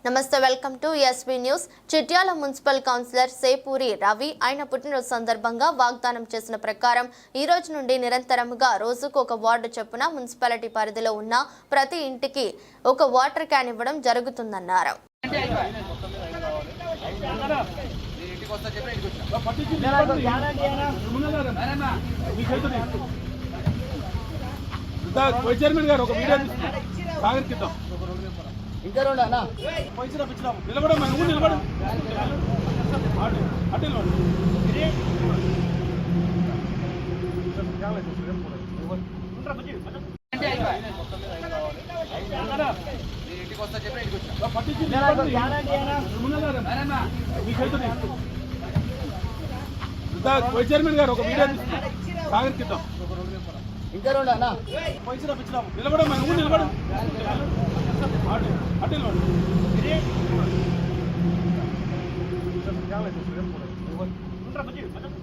నమస్తే welcome to SB news. Chityala municipal councillor Sepuri Ravi ఆయన పుట్టినరోజు సందర్భంగా వాగ్దానం చేసిన ప్రకారం ఈ రోజు నుండి నిరంతరంగా రోజుకు ఒక వార్డు చొప్పున మున్సిపాలిటీ పరిధిలో ఉన్న ప్రతి ఇంటికి ఒక వాటర్ క్యాన్ ఇవ్వడం జరుగుతుందన్నారు. ఇంకా రెండు అన్నా నిలబడ నువ్వు నిలబడు అటు చైర్మన్ గారు ఒక వీడియో సాగరిద్దాం. ఇంకా రెండు అన్నా నిలబడ నువ్వు నిలబడు అటు